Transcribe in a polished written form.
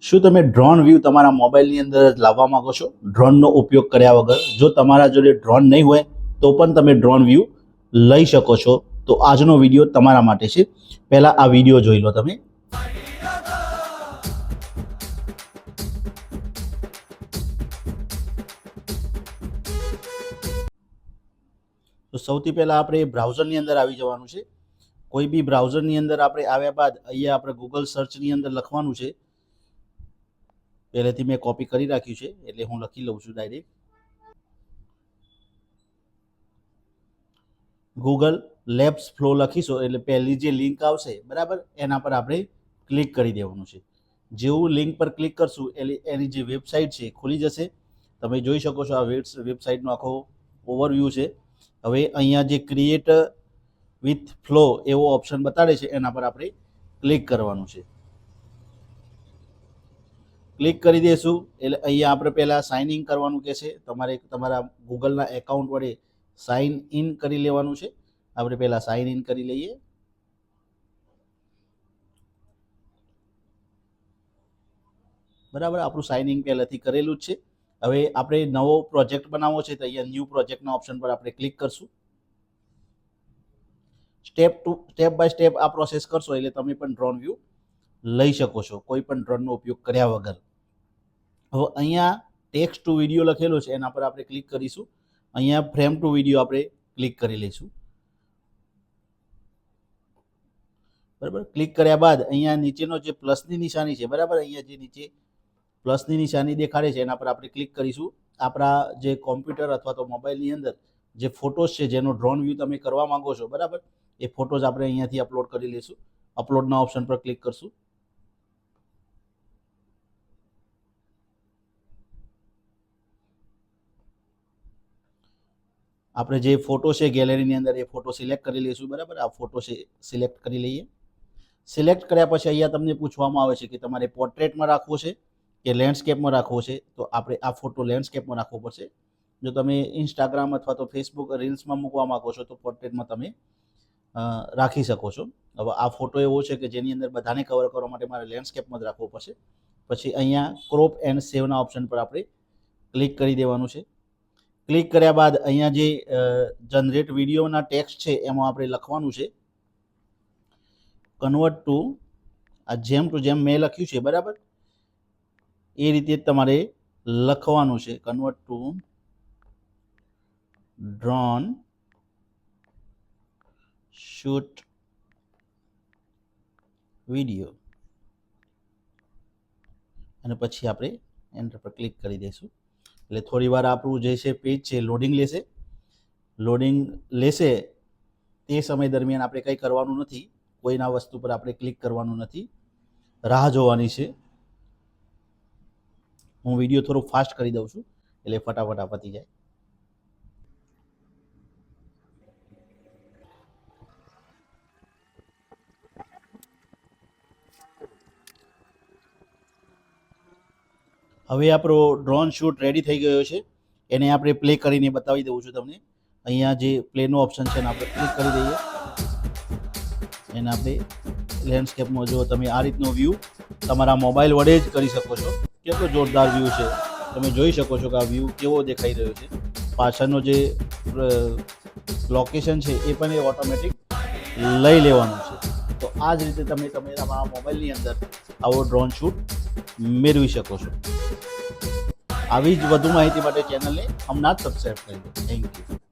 શું તમે drone view તમારા મોબાઈલની અંદર જ લાવવા માંગો છો ડ્રોનનો ઉપયોગ કર્યા વગર? જો તમારા જોડે ડ્રોન નહીં હોય તો પણ તમે ડ્રોન વ્યૂ લઈ શકો છો. તો આજનો વિડીયો તમારા માટે છે. પહેલા આ વિડીયો જોઈ લો તમે. તો સૌથી પહેલા આપણે બ્રાઉઝરની અંદર આવી જવાનું છે. કોઈ બી બ્રાઉઝરની અંદર આપણે આવ્યા બાદ અહીંયા આપણે ગૂગલ સર્ચની અંદર લખવાનું છે. પહેલેથી મેં કોપી કરી રાખ્યું છે એટલે હું લખી લઉં છું ડાયરેક્ટ. ગૂગલ લેબ્સ ફ્લો લખીશું એટલે પહેલી જે લિંક આવશે બરાબર એના પર આપણે ક્લિક કરી દેવાનું છે. જેવું લિંક પર ક્લિક કરશું એટલે એની જે વેબસાઇટ છે ખુલી જશે. તમે જોઈ શકો છો આ વેબસાઇટનો આખો ઓવરવ્યૂ છે. હવે અહીંયા જે ક્રિએટ વિથ ફ્લો એવો ઓપ્શન બતાડે છે એના પર આપણે ક્લિક કરવાનું છે. ક્લિક કરી દઈશું એટલે અહીંયા આપણે પહેલાં સાઇન ઇન કરવાનું કહેશે. તમારે તમારા ગૂગલના એકાઉન્ટ વડે સાઇન ઇન કરી લેવાનું છે. આપણે પહેલાં સાઇન ઇન કરી લઈએ. બરાબર, આપણું સાઇન ઇન પહેલાંથી કરેલું જ છે. હવે આપણે નવો પ્રોજેક્ટ બનાવવો છે તો અહીંયા ન્યૂ પ્રોજેક્ટના ઓપ્શન પર આપણે ક્લિક કરશું. સ્ટેપ બાય સ્ટેપ આ પ્રોસેસ કરશો એટલે તમે પણ ડ્રોન વ્યૂ લઈ શકો છો કોઈ પણ ડ્રોનનો ઉપયોગ કર્યા વગર. હવે અહીંયા ટેક્સ્ટ ટુ વિડીયો લખેલો છે એના પર આપણે ક્લિક કરીશું. અહીંયા ફ્રેમ ટુ વિડીયો આપણે ક્લિક કરી લઈશું. બરાબર, ક્લિક કર્યા બાદ અહીંયા નીચેનો જે પ્લસની નિશાની છે બરાબર, અહીંયા જે નીચે પ્લસની નિશાની દેખાડે છે એના પર આપણે ક્લિક કરીશું. આપણા જે કોમ્પ્યુટર અથવા તો મોબાઈલની અંદર જે ફોટોસ છે જેનો ડ્રોન વ્યૂ તમે કરવા માંગો છો બરાબર, એ ફોટોઝ આપણે અહીંયાથી અપલોડ કરી લઈશું. અપલોડના ઓપ્શન પર ક્લિક કરશું. આપણે જે ફોટો છે ગેલેરીની અંદર એ ફોટો સિલેક્ટ કરી લઈશું. બરાબર, આ ફોટો સિલેક્ટ કરી લઈએ. સિલેક્ટ કર્યા પછી અહીંયા તમને પૂછવામાં આવે છે કે તમારે પોર્ટ્રેટમાં રાખવો છે કે લેન્ડસ્કેપમાં રાખવો છે. તો આપણે આ ફોટો લેન્ડસ્કેપમાં રાખવો પડશે. જો તમે ઇન્સ્ટાગ્રામ અથવા તો ફેસબુક રીલ્સમાં મૂકવા માંગો છો તો પોર્ટ્રેટમાં તમે રાખી શકો છો. હવે આ ફોટો એવો છે કે જેની અંદર બધાને કવર કરવા માટે મારે લેન્ડસ્કેપમાં જ રાખવો પડશે. પછી અહીંયા ક્રોપ એન્ડ સેવના ઓપ્શન પર આપણે ક્લિક કરી દેવાનું છે. ક્લિક કર્યા બાદ અહીંયા જે જનરેટ વિડીયોના ટેક્સ્ટ છે એમાં આપણે લખવાનું છે કન્વર્ટ ટુ, આ જેમ ટુ જેમ મેં લખ્યું છે બરાબર એ રીતે તમારે લખવાનું છે. Convert to drone shoot video અને પછી આપણે એન્ટર પર ક્લિક કરી દઈશું. એટલે થોડી વાર આપણું જે છે પેજ છે લોડિંગ લેશે. લોડિંગ લેશે તે સમય દરમિયાન આપણે કંઈ કરવાનું નથી. કોઈના વસ્તુ પર આપણે ક્લિક કરવાનું નથી, રાહ જોવાની છે. હું વિડીયો થોડો ફાસ્ટ કરી દઉં છું એટલે ફટાફટ પતી જાય. હવે આપણો ડ્રોન શૂટ રેડી થઈ ગયો છે. એને આપણે પ્લે કરીને બતાવી દઉં છું તમને. અહીંયા જે પ્લેનો ઓપ્શન છે એને આપણે ક્લિક કરી દઈએ. એને આપણે લેન્ડસ્કેપમાં જો તમે આ રીતનો વ્યૂ તમારા મોબાઈલ વડે જ કરી શકો છો. કેટલો જોરદાર વ્યૂ છે, તમે જોઈ શકો છો કે આ વ્યૂ કેવો દેખાઈ રહ્યો છે. પાછળનો જે લોકેશન છે એ પણ એ ઓટોમેટિક લઈ લેવાનું છે. તો આ જ રીતે તમે તમારા મોબાઈલની અંદર આવો ડ્રોન શૂટ મેળવી શકો છો. આવી જ વધુ માહિતી માટે ચેનલને હમણાં જ સબસ્ક્રાઈબ કરી દો. Thank you.